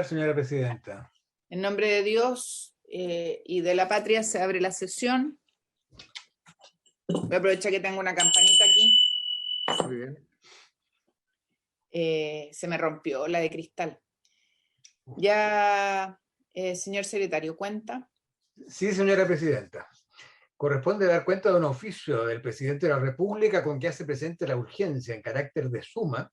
Señora presidenta. En nombre de Dios y de la patria se abre la sesión. Voy a aprovechar que tengo una campanita aquí. Muy bien. Se me rompió la de cristal. Ya, señor secretario, ¿cuenta? Sí, señora presidenta. Corresponde dar cuenta de un oficio del presidente de la República con que hace presente la urgencia en carácter de suma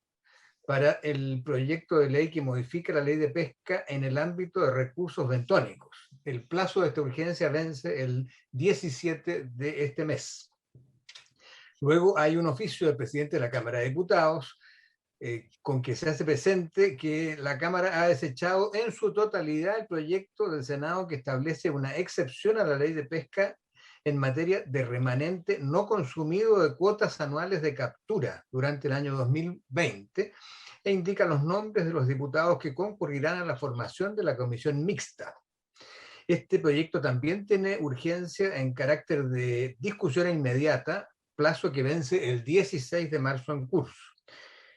para el proyecto de ley que modifica la ley de pesca en el ámbito de recursos bentónicos. El plazo de esta urgencia vence el 17 de este mes. Luego hay un oficio del presidente de la Cámara de Diputados con que se hace presente que la Cámara ha desechado en su totalidad el proyecto del Senado que establece una excepción a la ley de pesca en materia de remanente no consumido de cuotas anuales de captura durante el año 2020 e indica los nombres de los diputados que concurrirán a la formación de la comisión mixta. Este proyecto también tiene urgencia en carácter de discusión inmediata, plazo que vence el 16 de marzo en curso.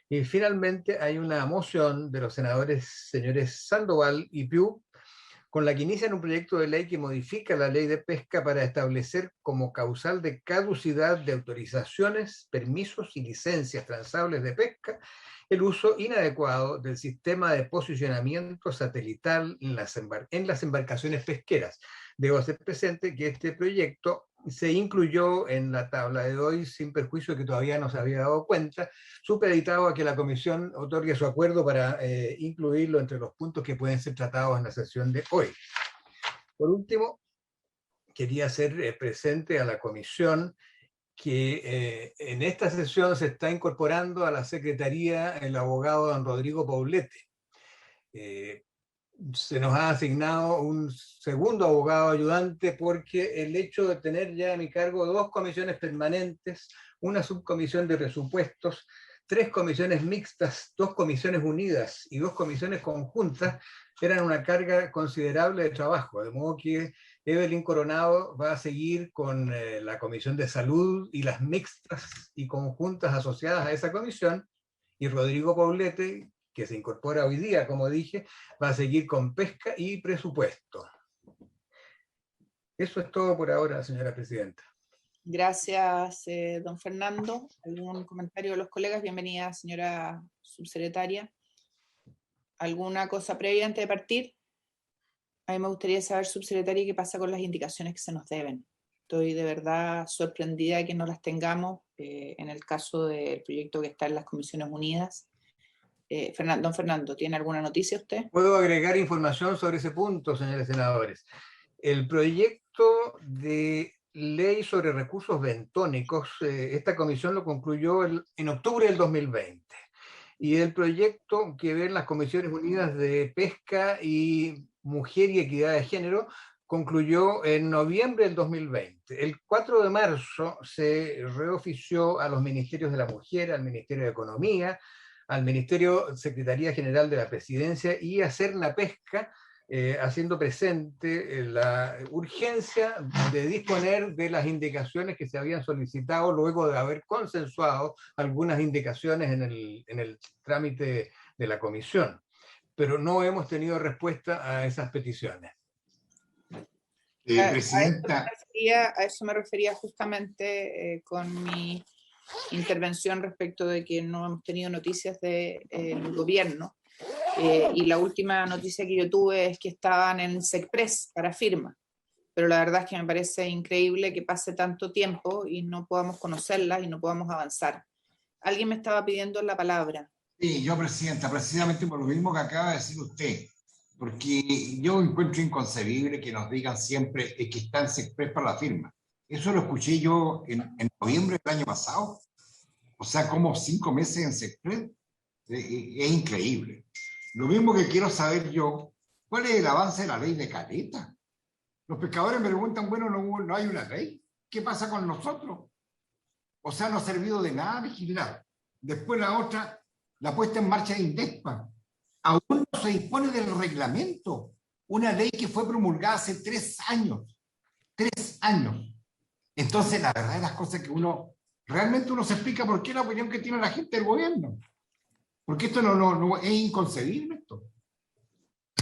Y finalmente hay una moción de los senadores señores Sandoval y Piu, con la que inician un proyecto de ley que modifica la ley de pesca para establecer como causal de caducidad de autorizaciones, permisos y licencias transables de pesca el uso inadecuado del sistema de posicionamiento satelital en las embarcaciones pesqueras. Debo hacer presente que este proyecto se incluyó en la tabla de hoy sin perjuicio de que todavía no se había dado cuenta, supeditado a que la comisión otorgue su acuerdo para incluirlo entre los puntos que pueden ser tratados en la sesión de hoy. Por último, quería hacer presente a la comisión que en esta sesión se está incorporando a la Secretaría el abogado don Rodrigo Poblete. Se nos ha asignado un segundo abogado ayudante porque el hecho de tener ya a mi cargo 2 comisiones permanentes, una subcomisión de presupuestos, 3 comisiones mixtas, 2 comisiones unidas y 2 comisiones conjuntas, eran una carga considerable de trabajo, de modo que Evelyn Coronado va a seguir con la comisión de salud y las mixtas y conjuntas asociadas a esa comisión, y Rodrigo Poblete, que se incorpora hoy día, como dije, va a seguir con pesca y presupuesto. Eso es todo por ahora, señora presidenta. Gracias, don Fernando. ¿Algún comentario de los colegas? Bienvenida, señora subsecretaria. ¿Alguna cosa previa antes de partir? A mí me gustaría saber, subsecretaria, qué pasa con las indicaciones que se nos deben. Estoy de verdad sorprendida de que no las tengamos en el caso del proyecto que está en las Comisiones Unidas. Don Fernando, ¿tiene alguna noticia usted? Puedo agregar información sobre ese punto, señores senadores. El proyecto de ley sobre recursos bentónicos, esta comisión lo concluyó en octubre del 2020. Y el proyecto que ven las Comisiones Unidas de Pesca y Mujer y Equidad de Género concluyó en noviembre del 2020. El 4 de marzo se reofició a los Ministerios de la Mujer, al Ministerio de Economía, al Ministerio Secretaría General de la Presidencia y a Cernapesca, haciendo presente la urgencia de disponer de las indicaciones que se habían solicitado luego de haber consensuado algunas indicaciones en el trámite de la comisión. Pero no hemos tenido respuesta a esas peticiones. Presidenta. A eso me refería justamente con mi intervención respecto de que no hemos tenido noticias del gobierno. Y la última noticia que yo tuve es que estaban en SECPRES para firma, pero la verdad es que me parece increíble que pase tanto tiempo y no podamos conocerlas y no podamos avanzar. Alguien me estaba pidiendo la palabra. Sí, yo, presidenta, precisamente por lo mismo que acaba de decir usted, porque yo encuentro inconcebible que nos digan siempre que está en SECPRES para la firma. Eso lo escuché yo en noviembre del año pasado. O sea, como 5 meses en SECPRES. Es increíble. Lo mismo que quiero saber yo, ¿cuál es el avance de la ley de caleta? Los pescadores me preguntan, bueno, no hay una ley. ¿Qué pasa con nosotros? O sea, no ha servido de nada legislar. Después la otra, la puesta en marcha de INDESPA. Aún no se dispone del reglamento. Una ley que fue promulgada hace 3 años. 3 años. Entonces, la verdad de las cosas que realmente uno se explica por qué la opinión que tiene la gente del gobierno. Porque esto no es inconcebible esto.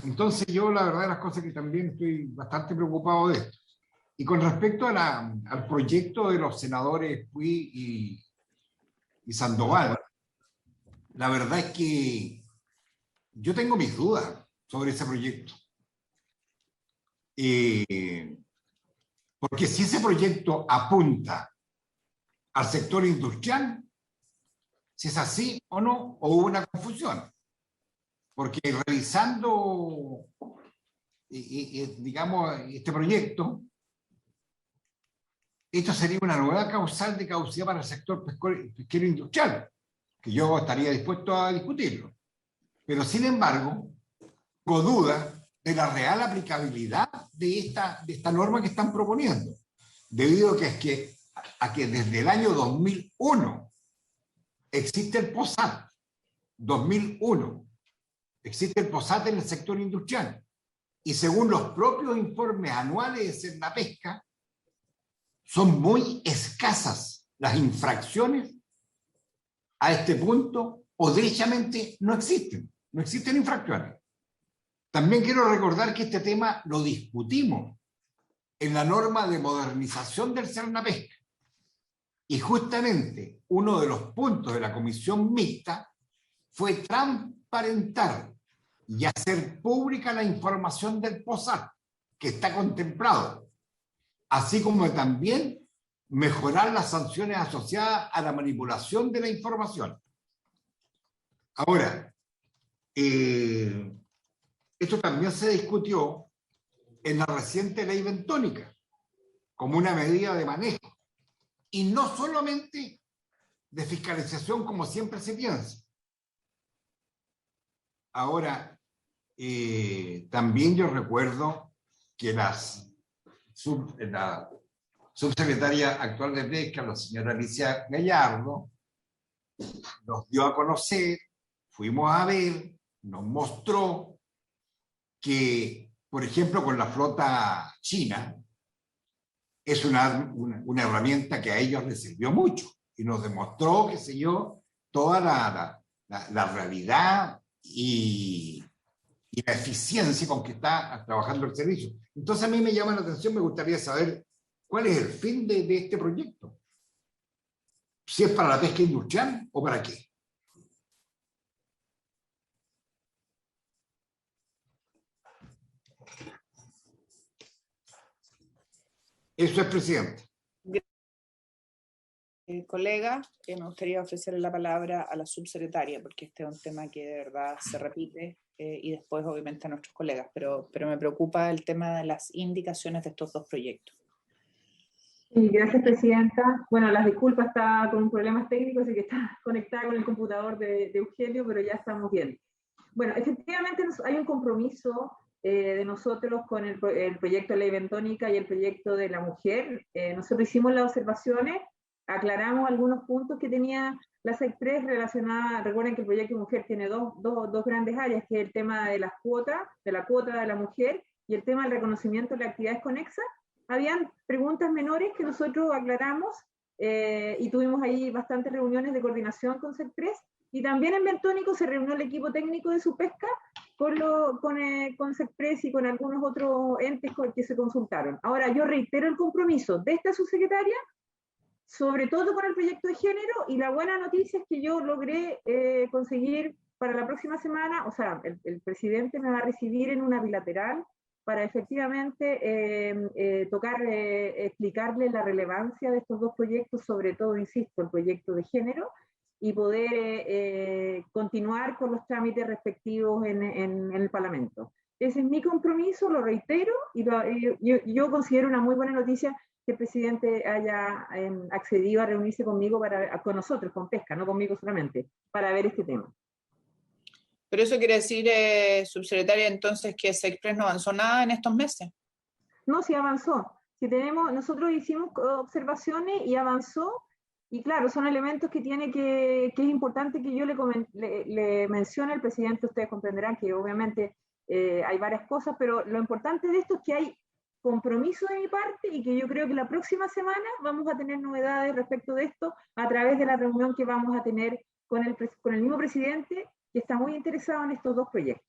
Entonces yo la verdad las cosas que también estoy bastante preocupado de esto. Y con respecto al proyecto de los senadores Puig y Sandoval, la verdad es que yo tengo mis dudas sobre ese proyecto. Porque si ese proyecto apunta al sector industrial, si es así o no, o hubo una confusión. Porque revisando, digamos, este proyecto, esto sería una nueva causal de caducidad para el sector pesquero industrial, que yo estaría dispuesto a discutirlo. Pero sin embargo, tengo duda de la real aplicabilidad de esta norma que están proponiendo, debido a que desde el año 2001 existe el POSAT, 2001, existe el POSAT en el sector industrial, y según los propios informes anuales de Cernapesca, son muy escasas las infracciones a este punto, o derechamente no existen infracciones. También quiero recordar que este tema lo discutimos en la norma de modernización del Cernapesca, y justamente uno de los puntos de la comisión mixta fue transparentar y hacer pública la información del POSAT que está contemplado, así como también mejorar las sanciones asociadas a la manipulación de la información. Ahora, esto también se discutió en la reciente ley bentónica como una medida de manejo, y no solamente de fiscalización como siempre se piensa. Ahora, también yo recuerdo que la subsecretaria actual de Pesca, la señora Alicia Gallardo, nos dio a conocer, fuimos a ver, nos mostró que, por ejemplo, con la flota china, es una herramienta que a ellos les sirvió mucho, y nos demostró, qué sé yo, toda la realidad y la eficiencia con que está trabajando el servicio. Entonces a mí me llama la atención, me gustaría saber cuál es el fin de este proyecto. Si es para la pesca industrial o para qué. Eso es, presidente. Colega, me gustaría ofrecerle la palabra a la subsecretaria, porque este es un tema que de verdad se repite, y después obviamente a nuestros colegas, pero me preocupa el tema de las indicaciones de estos dos proyectos. Sí, gracias, presidenta. Bueno, las disculpas, está con problemas técnicos, así que está conectada con el computador de Eugenio, pero ya estamos bien. Bueno, efectivamente hay un compromiso de nosotros con el proyecto de ley bentónica y el proyecto de la mujer. Nosotros hicimos las observaciones, aclaramos algunos puntos que tenía la SECPRES relacionada. Recuerden que el proyecto de mujer tiene dos grandes áreas, que es el tema de las cuotas, de la cuota de la mujer, y el tema del reconocimiento de las actividades conexas. Habían preguntas menores que nosotros aclaramos, y tuvimos ahí bastantes reuniones de coordinación con SECPRES, y también en Bentónico se reunió el equipo técnico de Supesca con SECPRES y con algunos otros entes que se consultaron. Ahora, yo reitero el compromiso de esta subsecretaria, sobre todo con el proyecto de género, y la buena noticia es que yo logré conseguir para la próxima semana, o sea, el presidente me va a recibir en una bilateral para efectivamente explicarle la relevancia de estos dos proyectos, sobre todo, insisto, el proyecto de género, y poder continuar con los trámites respectivos en el Parlamento. Ese es mi compromiso, lo reitero, y yo considero una muy buena noticia que el presidente haya accedido a reunirse conmigo, con nosotros, con Pesca, no conmigo solamente, para ver este tema. Pero eso quiere decir, subsecretaria, entonces, que SECPRES no avanzó nada en estos meses. No, sí avanzó. Nosotros hicimos observaciones y avanzó, y claro, son elementos que es importante que yo le mencione al presidente. Ustedes comprenderán que obviamente hay varias cosas, pero lo importante de esto es que hay compromiso de mi parte, y que yo creo que la próxima semana vamos a tener novedades respecto de esto a través de la reunión que vamos a tener con el mismo presidente, que está muy interesado en estos dos proyectos.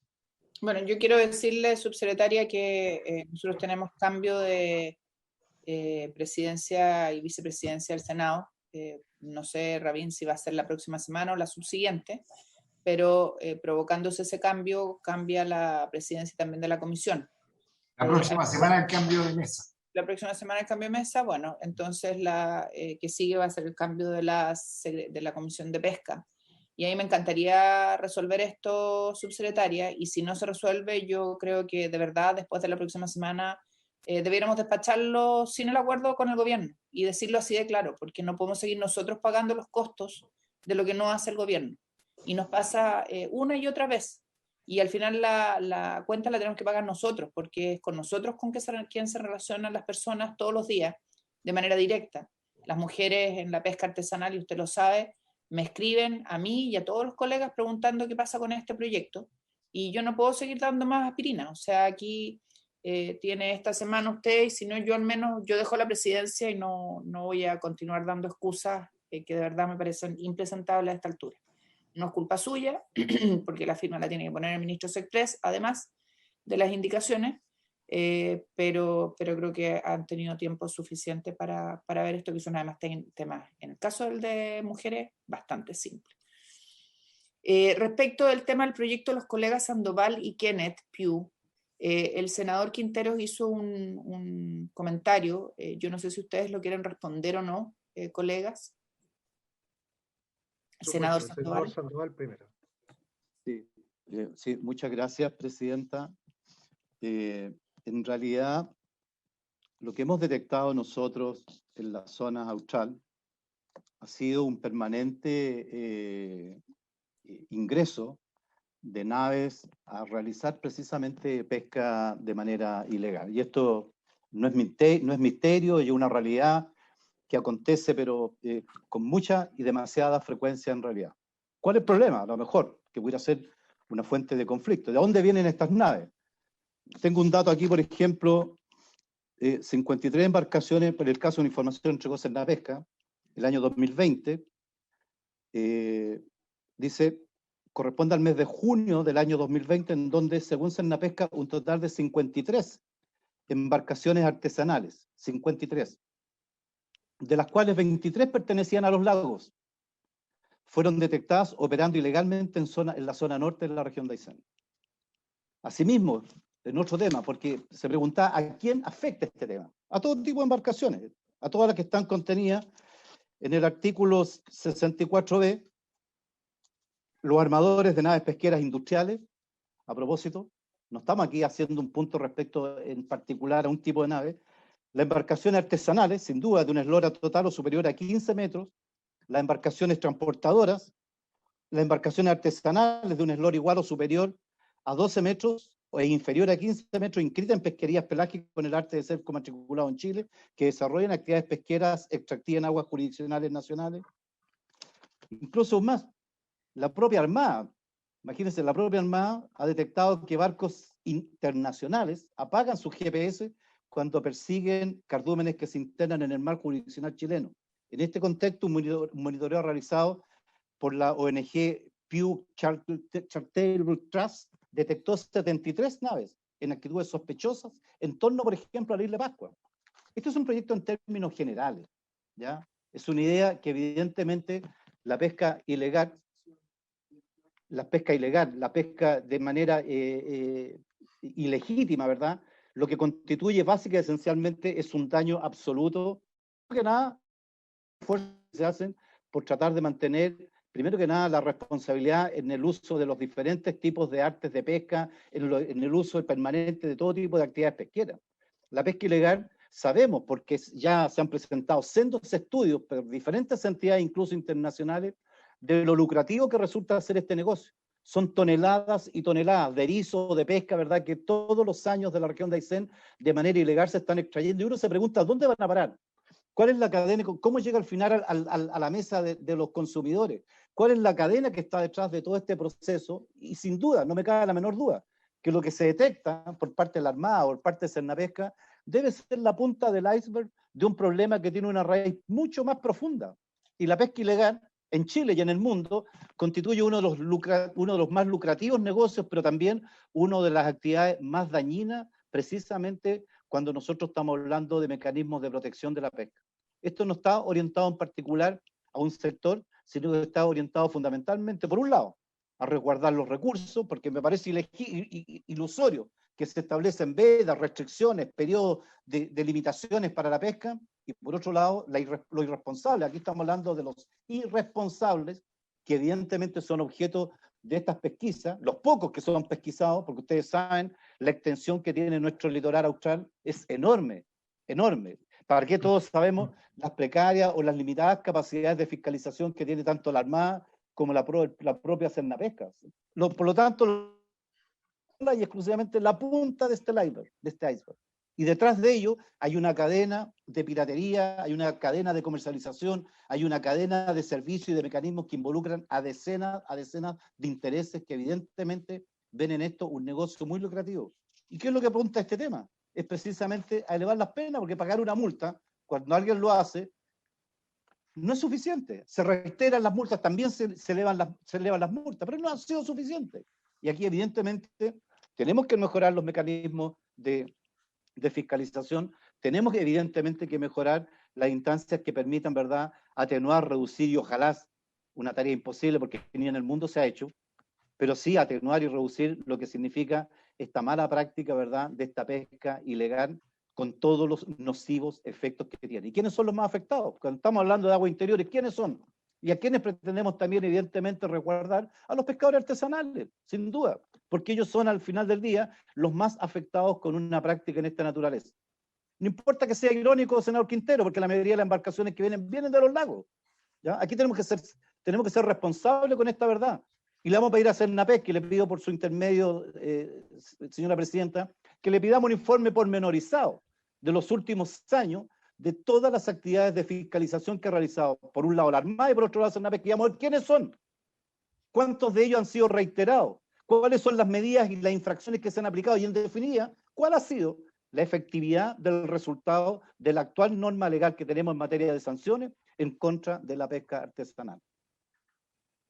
Bueno, yo quiero decirle, subsecretaria, que nosotros tenemos cambio de presidencia y vicepresidencia del Senado. No sé, Rabín, si va a ser la próxima semana o la subsiguiente, pero provocándose ese cambio, cambia la presidencia también de la comisión. La próxima semana el cambio de mesa. La próxima semana el cambio de mesa, bueno, entonces la que sigue va a ser el cambio de la Comisión de Pesca. Y ahí me encantaría resolver esto, subsecretaria, y si no se resuelve, yo creo que de verdad después de la próxima semana debiéramos despacharlo sin el acuerdo con el gobierno y decirlo así de claro, porque no podemos seguir nosotros pagando los costos de lo que no hace el gobierno. Y nos pasa una y otra vez. Y al final la cuenta la tenemos que pagar nosotros, porque es con nosotros con quien se relacionan las personas todos los días, de manera directa. Las mujeres en la pesca artesanal, y usted lo sabe, me escriben a mí y a todos los colegas preguntando qué pasa con este proyecto, y yo no puedo seguir dando más aspirina. O sea, aquí tiene esta semana usted, y si no, yo al menos, yo dejo la presidencia y no voy a continuar dando excusas que de verdad me parecen impresentables a esta altura. No es culpa suya, porque la firma la tiene que poner el ministro Sexpress, además de las indicaciones, pero creo que han tenido tiempo suficiente para ver esto, que son además temas, en el caso del de mujeres, bastante simple. Respecto del tema del proyecto, los colegas Sandoval y Kenneth Pugh, el senador Quinteros hizo un comentario, yo no sé si ustedes lo quieren responder o no, colegas. El senador Sandoval primero. Sí, muchas gracias, presidenta. En realidad, lo que hemos detectado nosotros en la zona austral ha sido un permanente ingreso de naves a realizar precisamente pesca de manera ilegal. Y esto no es misterio, es una realidad que acontece, pero con mucha y demasiada frecuencia en realidad. ¿Cuál es el problema? A lo mejor, que pudiera ser una fuente de conflicto. ¿De dónde vienen estas naves? Tengo un dato aquí, por ejemplo, 53 embarcaciones, por el caso de una información entregó Cernapesca, el año 2020, dice, corresponde al mes de junio del año 2020, en donde, según Cernapesca, un total de 53 embarcaciones artesanales, 53, de las cuales 23 pertenecían a los lagos, fueron detectadas operando ilegalmente en la zona norte de la región de Aysén. Asimismo, en otro tema, porque se preguntaba a quién afecta este tema. A todo tipo de embarcaciones, a todas las que están contenidas en el artículo 64b, los armadores de naves pesqueras industriales. A propósito, no estamos aquí haciendo un punto respecto en particular a un tipo de nave. Las embarcaciones artesanales, sin duda, de una eslora total o superior a 15 metros, las embarcaciones transportadoras, las embarcaciones artesanales de un eslora igual o superior a 12 metros o inferior a 15 metros, inscritas en pesquerías pelágicas con el arte de ser matriculado en Chile, que desarrollan actividades pesqueras extractivas en aguas jurisdiccionales nacionales. Incluso más, la propia Armada, imagínense, la propia Armada ha detectado que barcos internacionales apagan sus GPS cuando persiguen cardúmenes que se internan en el mar jurisdiccional chileno. En este contexto, un monitoreo realizado por la ONG Pew Charitable Trust detectó 73 naves en actitudes sospechosas en torno, por ejemplo, a la isla de Pascua. Esto es un proyecto en términos generales, ¿ya? Es una idea que evidentemente la pesca ilegal, la pesca de manera ilegítima, ¿verdad? Lo que constituye básica y esencialmente es un daño absoluto. Primero que nada, esfuerzos se hacen por tratar de mantener, primero que nada, la responsabilidad en el uso de los diferentes tipos de artes de pesca, en el uso permanente de todo tipo de actividades pesqueras. La pesca ilegal, sabemos, porque ya se han presentado sendos estudios por diferentes entidades, incluso internacionales, de lo lucrativo que resulta hacer este negocio. Son toneladas y toneladas de erizo, de pesca, ¿verdad?, que todos los años de la región de Aysén de manera ilegal se están extrayendo. Y uno se pregunta, ¿dónde van a parar? ¿Cuál es la cadena? ¿Cómo llega al final a la mesa de los consumidores? ¿Cuál es la cadena que está detrás de todo este proceso? Y sin duda, no me cabe la menor duda, que lo que se detecta por parte de la Armada o por parte de Cernapesca debe ser la punta del iceberg de un problema que tiene una raíz mucho más profunda. Y la pesca ilegal en Chile y en el mundo, constituye uno de los más lucrativos negocios, pero también una de las actividades más dañinas, precisamente cuando nosotros estamos hablando de mecanismos de protección de la pesca. Esto no está orientado en particular a un sector, sino que está orientado fundamentalmente, por un lado, a resguardar los recursos, porque me parece ilusorio que se establecen vedas, restricciones, periodos de limitaciones para la pesca, y por otro lado, lo irresponsable. Aquí estamos hablando de los irresponsables, que evidentemente son objeto de estas pesquisas, los pocos que son pesquisados, porque ustedes saben, la extensión que tiene nuestro litoral austral es enorme, enorme. ¿Para qué todos sabemos las precarias o las limitadas capacidades de fiscalización que tiene tanto la Armada como la propia Cernapesca? Por lo tanto, y exclusivamente la punta de este iceberg. Y detrás de ello hay una cadena de piratería, hay una cadena de comercialización, hay una cadena de servicios y de mecanismos que involucran a decenas de intereses que evidentemente ven en esto un negocio muy lucrativo. ¿Y qué es lo que apunta este tema? Es precisamente a elevar las penas, porque pagar una multa, cuando alguien lo hace, no es suficiente. Se reiteran las multas, también se elevan las multas, pero no han sido suficientes. Y aquí evidentemente tenemos que mejorar los mecanismos de fiscalización, tenemos evidentemente que mejorar las instancias que permitan, ¿verdad?, atenuar, reducir y ojalá, una tarea imposible porque ni en el mundo se ha hecho, pero sí atenuar y reducir lo que significa esta mala práctica, ¿verdad?, de esta pesca ilegal con todos los nocivos efectos que tiene. ¿Y quiénes son los más afectados? Cuando estamos hablando de aguas interiores, ¿quiénes son? Y a quienes pretendemos también, evidentemente, resguardar a los pescadores artesanales, sin duda, porque ellos son, al final del día, los más afectados con una práctica en esta naturaleza. No importa que sea irónico, senador Quintero, porque la mayoría de las embarcaciones que vienen de los lagos. ¿Ya? Aquí tenemos que ser responsables con esta verdad. Y le vamos a pedir a Cernapesca, y le pido por su intermedio, señora presidenta, que le pidamos un informe pormenorizado de los últimos años, de todas las actividades de fiscalización que ha realizado, por un lado la Armada y por otro lado Cernapesca, y vamos a ver quiénes son, cuántos de ellos han sido reiterados, cuáles son las medidas y las infracciones que se han aplicado, y en definitiva, cuál ha sido la efectividad del resultado de la actual norma legal que tenemos en materia de sanciones en contra de la pesca artesanal.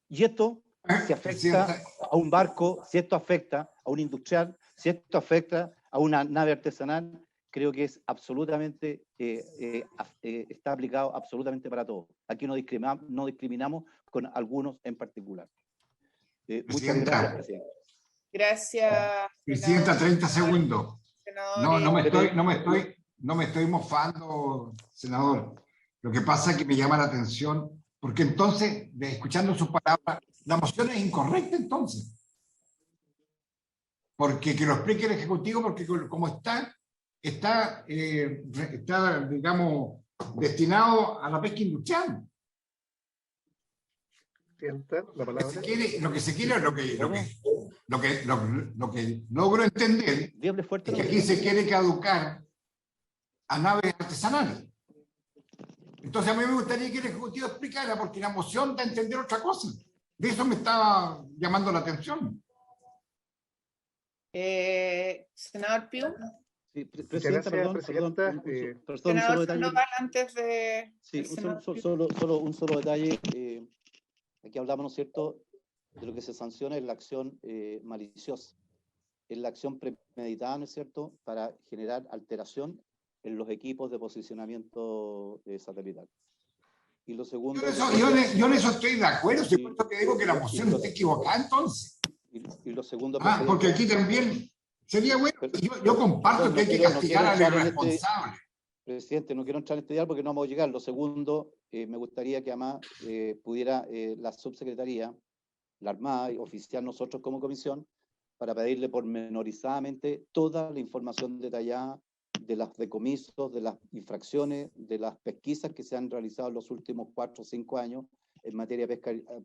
Y esto, si afecta a un barco, si esto afecta a un industrial, si esto afecta a una nave artesanal, creo que es absolutamente, está aplicado absolutamente para todos. Aquí no discriminamos con algunos en particular. Muchas gracias, presidente. Gracias. Presidenta, 30 segundos. Senador, No me estoy mofando, senador. Lo que pasa es que me llama la atención, porque entonces, escuchando sus palabras, la moción es incorrecta entonces. Porque que lo explique el Ejecutivo, porque como está, digamos, destinado a la pesca industrial. La palabra. Lo que se quiere, lo que logro entender es que aquí se quiere caducar a naves artesanales. Entonces a mí me gustaría que el Ejecutivo explicara, porque la moción da a entender otra cosa. De eso me estaba llamando la atención. senador Piu. Sí, presidenta, perdón, Senador Sandoval, antes de... Sí, solo un solo detalle. Aquí hablamos, ¿no es cierto?, de lo que se sanciona es la acción maliciosa, es la acción premeditada, ¿no es cierto?, para generar alteración en los equipos de posicionamiento satelital. Y lo segundo... Yo en eso estoy de acuerdo, si por eso que digo que la moción está equivocada entonces. Y lo segundo... porque aquí también sería bueno, yo comparto que hay que castigar al irresponsable. Presidente, no quiero entrar en este diálogo porque no vamos a llegar. Lo segundo, me gustaría que además pudiera la subsecretaría, la Armada, oficiar nosotros como comisión, para pedirle pormenorizadamente toda la información detallada de los decomisos, de las infracciones, de las pesquisas que se han realizado en los últimos 4 o 5 años en materia de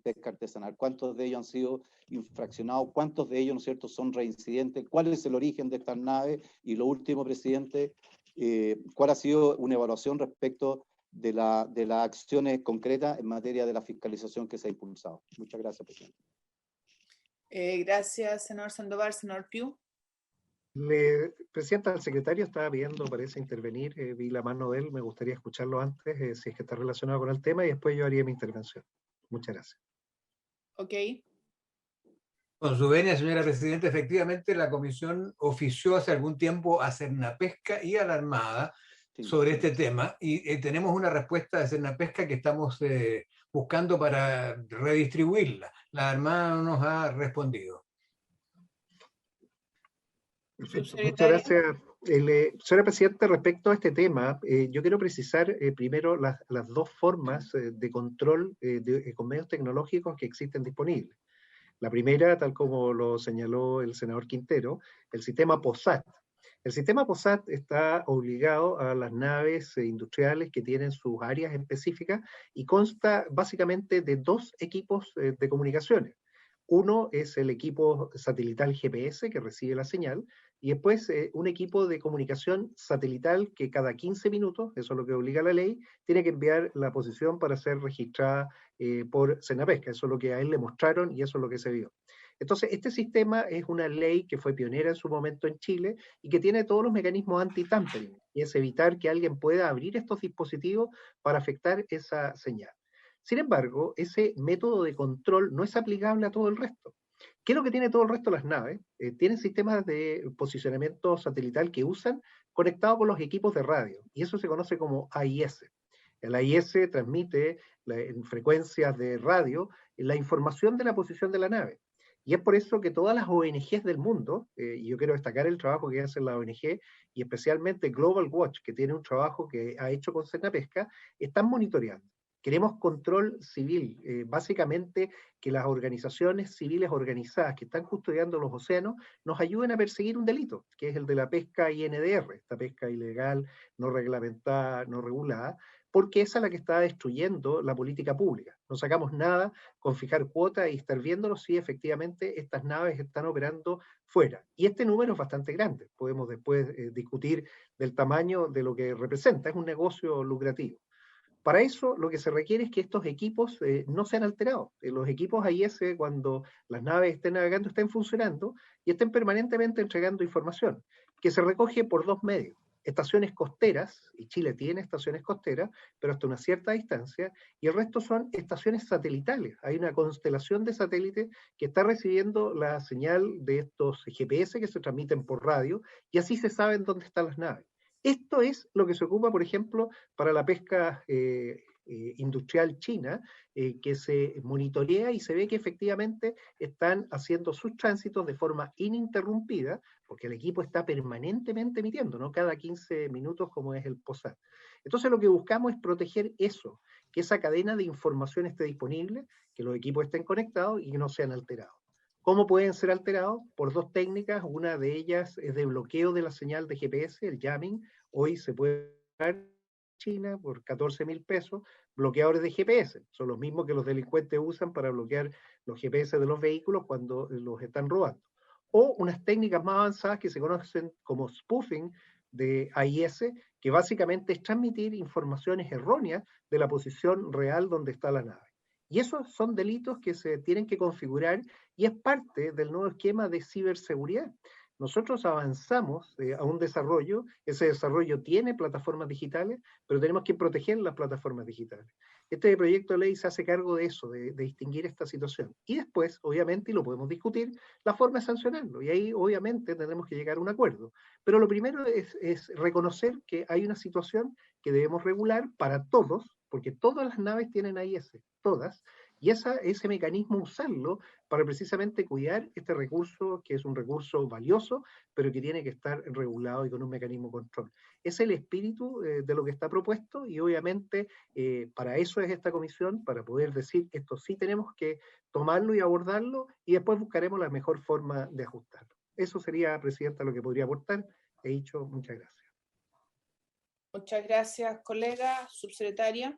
pesca artesanal. ¿Cuántos de ellos han sido infraccionados? ¿Cuántos de ellos, ¿no es cierto?, son reincidentes? ¿Cuál es el origen de estas naves? Y lo último, presidente, ¿cuál ha sido una evaluación respecto de las acciones concretas en materia de la fiscalización que se ha impulsado? Muchas gracias, presidente. Gracias, senador Sandoval. Senador Piu. Presidenta, el secretario estaba pidiendo, parece, intervenir. Vi la mano de él, me gustaría escucharlo antes, si es que está relacionado con el tema, y después yo haría mi intervención. Muchas gracias. Ok. Con su venia, señora Presidenta, efectivamente la Comisión ofició hace algún tiempo a Cernapesca y a la Armada Sí. sobre este tema y tenemos una respuesta de Cernapesca que estamos buscando para redistribuirla. La Armada no nos ha respondido. Perfecto. Muchas gracias. Señora Presidenta, respecto a este tema, yo quiero precisar primero las dos formas de control con medios tecnológicos que existen disponibles. La primera, tal como lo señaló el senador Quintero, el sistema POSAT. El sistema POSAT está obligado a las naves industriales que tienen sus áreas específicas y consta básicamente de dos equipos de comunicaciones. Uno es el equipo satelital GPS que recibe la señal y después un equipo de comunicación satelital que cada 15 minutos, eso es lo que obliga la ley, tiene que enviar la posición para ser registrada por Cernapesca. Eso es lo que a él le mostraron y eso es lo que se vio. Entonces, este sistema es una ley que fue pionera en su momento en Chile y que tiene todos los mecanismos anti-tampering, y es evitar que alguien pueda abrir estos dispositivos para afectar esa señal. Sin embargo, ese método de control no es aplicable a todo el resto. ¿Qué es lo que tiene todo el resto de las naves? Tienen sistemas de posicionamiento satelital que usan conectado con los equipos de radio, y eso se conoce como AIS. El AIS transmite en frecuencias de radio la información de la posición de la nave. Y es por eso que todas las ONGs del mundo, y yo quiero destacar el trabajo que hace la ONG, y especialmente Global Watch, que tiene un trabajo que ha hecho con Cernapesca, están monitoreando. Queremos control civil, básicamente que las organizaciones civiles organizadas que están custodiando los océanos nos ayuden a perseguir un delito, que es el de la pesca INDR, esta pesca ilegal, no reglamentada, no regulada, porque esa es la que está destruyendo la política pública. No sacamos nada con fijar cuotas y estar viéndolo si efectivamente estas naves están operando fuera. Y este número es bastante grande, podemos después discutir del tamaño de lo que representa, es un negocio lucrativo. Para eso lo que se requiere es que estos equipos no sean alterados. Los equipos AIS, cuando las naves estén navegando, estén funcionando y estén permanentemente entregando información, que se recoge por dos medios. Estaciones costeras, y Chile tiene estaciones costeras, pero hasta una cierta distancia, y el resto son estaciones satelitales. Hay una constelación de satélites que está recibiendo la señal de estos GPS que se transmiten por radio, y así se saben dónde están las naves. Esto es lo que se ocupa, por ejemplo, para la pesca industrial china, que se monitorea y se ve que efectivamente están haciendo sus tránsitos de forma ininterrumpida, porque el equipo está permanentemente emitiendo, no cada 15 minutos como es el POSAT. Entonces lo que buscamos es proteger eso, que esa cadena de información esté disponible, que los equipos estén conectados y que no sean alterados. ¿Cómo pueden ser alterados? Por dos técnicas, una de ellas es de bloqueo de la señal de GPS, el jamming. Hoy se puede pagar en China por 14.000 pesos bloqueadores de GPS. Son los mismos que los delincuentes usan para bloquear los GPS de los vehículos cuando los están robando. O unas técnicas más avanzadas que se conocen como spoofing de AIS, que básicamente es transmitir informaciones erróneas de la posición real donde está la nave. Y esos son delitos que se tienen que configurar y es parte del nuevo esquema de ciberseguridad. Nosotros avanzamos a un desarrollo, ese desarrollo tiene plataformas digitales, pero tenemos que proteger las plataformas digitales. Este proyecto de ley se hace cargo de eso, de distinguir esta situación. Y después, obviamente, y lo podemos discutir, la forma de sancionarlo. Y ahí, obviamente, tendremos que llegar a un acuerdo. Pero lo primero es reconocer que hay una situación que debemos regular para todos, porque todas las naves tienen AIS, todas, y ese mecanismo usarlo para precisamente cuidar este recurso, que es un recurso valioso, pero que tiene que estar regulado y con un mecanismo de control. Es el espíritu de lo que está propuesto y obviamente para eso es esta comisión, para poder decir esto sí tenemos que tomarlo y abordarlo y después buscaremos la mejor forma de ajustarlo. Eso sería, Presidenta, lo que podría aportar. He dicho, muchas gracias. Muchas gracias, colega. Subsecretaria.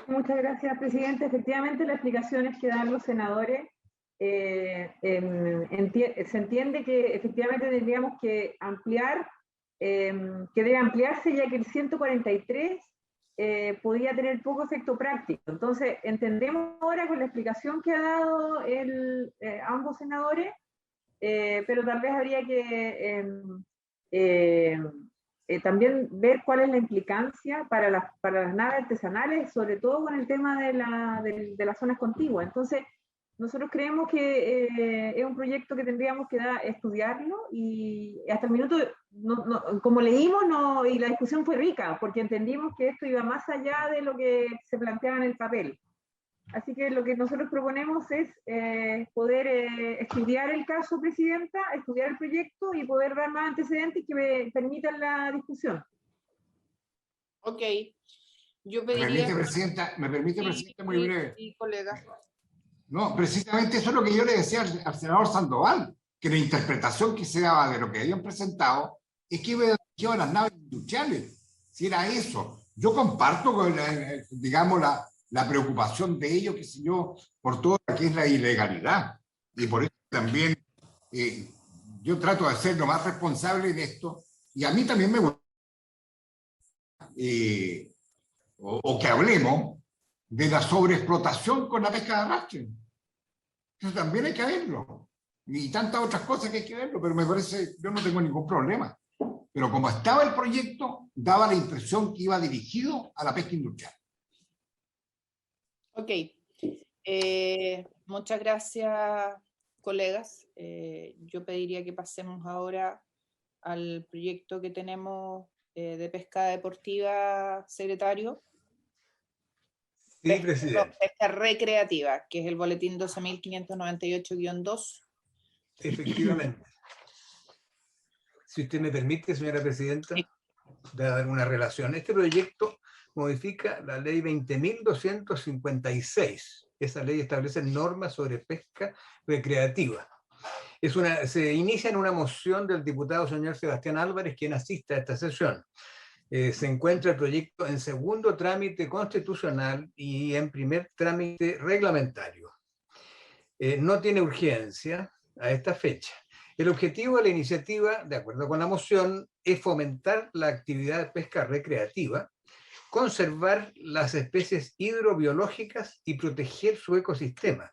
Muchas gracias, Presidente. Efectivamente, las explicaciones que dan los senadores, se entiende que efectivamente tendríamos que ampliar, que debe ampliarse ya que el 143 podía tener poco efecto práctico. Entonces, entendemos ahora con la explicación que ha dado ambos senadores, pero tal vez habría que también ver cuál es la implicancia para las naves artesanales, sobre todo con el tema de las zonas contiguas. Entonces, nosotros creemos que es un proyecto que tendríamos que estudiarlo, y hasta el minuto, como leímos, y la discusión fue rica, porque entendimos que esto iba más allá de lo que se planteaba en el papel. Así que lo que nosotros proponemos es poder estudiar el caso, Presidenta, estudiar el proyecto y poder dar más antecedentes que me permitan la discusión. Ok. Yo pediría... ¿Me permite, Presidenta, muy breve? Sí, colega. No, precisamente eso es lo que yo le decía al senador Sandoval, que la interpretación que se daba de lo que habían presentado es que iba dirigido a las naves industriales. Si era eso. Yo comparto con digamos, la preocupación de ellos, que sé yo, por todo lo que es la ilegalidad. Y por eso también yo trato de ser lo más responsable de esto. Y a mí también me gusta o que hablemos de la sobreexplotación con la pesca de arrastre. Eso también hay que verlo. Y tantas otras cosas que hay que verlo, pero me parece, yo no tengo ningún problema. Pero como estaba el proyecto, daba la impresión que iba dirigido a la pesca industrial. Ok. Muchas gracias, colegas. Yo pediría que pasemos ahora al proyecto que tenemos de pesca deportiva, secretario. Sí, presidente. Pesca recreativa, que es el boletín 12.598-2. Efectivamente. Si usted me permite, señora presidenta, Sí. dar una relación. Este proyecto modifica la ley 20.256. Esa ley establece normas sobre pesca recreativa. Se inicia en una moción del diputado señor Sebastián Álvarez, quien asiste a esta sesión. Se encuentra el proyecto en segundo trámite constitucional y en primer trámite reglamentario. No tiene urgencia a esta fecha. El objetivo de la iniciativa, de acuerdo con la moción, es fomentar la actividad de pesca recreativa, conservar las especies hidrobiológicas y proteger su ecosistema,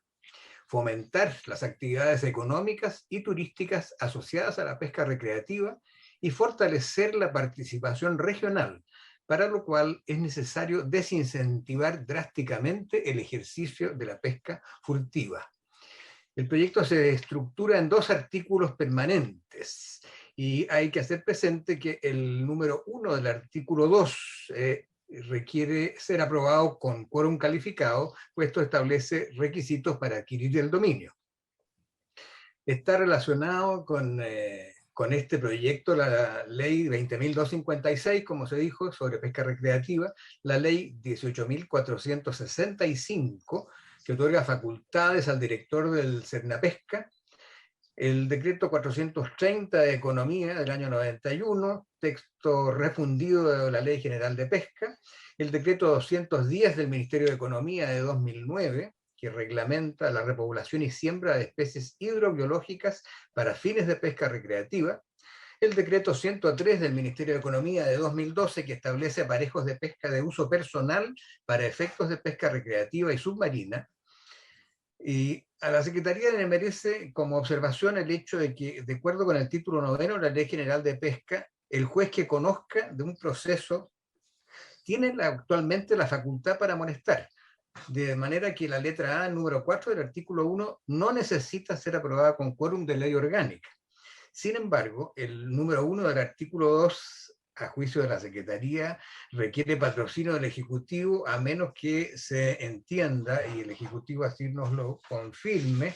fomentar las actividades económicas y turísticas asociadas a la pesca recreativa y fortalecer la participación regional, para lo cual es necesario desincentivar drásticamente el ejercicio de la pesca furtiva. El proyecto se estructura en 2 artículos permanentes y hay que hacer presente que el número 1 del artículo 2 requiere ser aprobado con quórum calificado, pues esto establece requisitos para adquirir el dominio. Está relacionado con este proyecto la ley 20.256, como se dijo, sobre pesca recreativa, la ley 18.465, que otorga facultades al director del Cernapesca, el decreto 430 de Economía del año 91, texto refundido de la Ley General de Pesca, el decreto 210 del Ministerio de Economía de 2009, que reglamenta la repoblación y siembra de especies hidrobiológicas para fines de pesca recreativa, el decreto 103 del Ministerio de Economía de 2012, que establece aparejos de pesca de uso personal para efectos de pesca recreativa y submarina. Y a la Secretaría le merece como observación el hecho de que, de acuerdo con el título 9 de la Ley General de Pesca, el juez que conozca de un proceso tiene actualmente la facultad para amonestar, de manera que la letra A, número 4 del artículo 1, no necesita ser aprobada con quórum de ley orgánica. Sin embargo, el número 1 del artículo 2, a juicio de la Secretaría, requiere patrocinio del Ejecutivo, a menos que se entienda, y el Ejecutivo así nos lo confirme,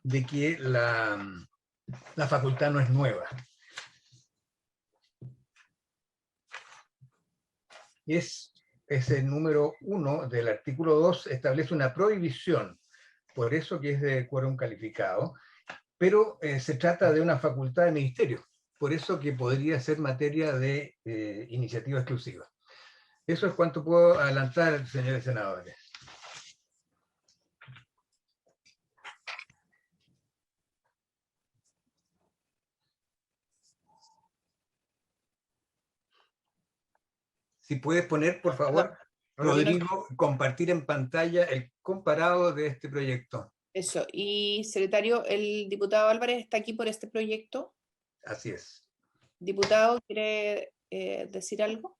de que la facultad no es nueva. Ese número 1 del artículo 2 establece una prohibición, por eso que es de quórum calificado, pero se trata de una facultad de ministerio, por eso que podría ser materia de iniciativa exclusiva. Eso es cuanto puedo adelantar, señores senadores. Si puedes poner, por favor, Rodrigo, compartir en pantalla el comparado de este proyecto. Eso. Y, secretario, ¿el diputado Álvarez está aquí por este proyecto? Así es. Diputado, ¿quiere decir algo?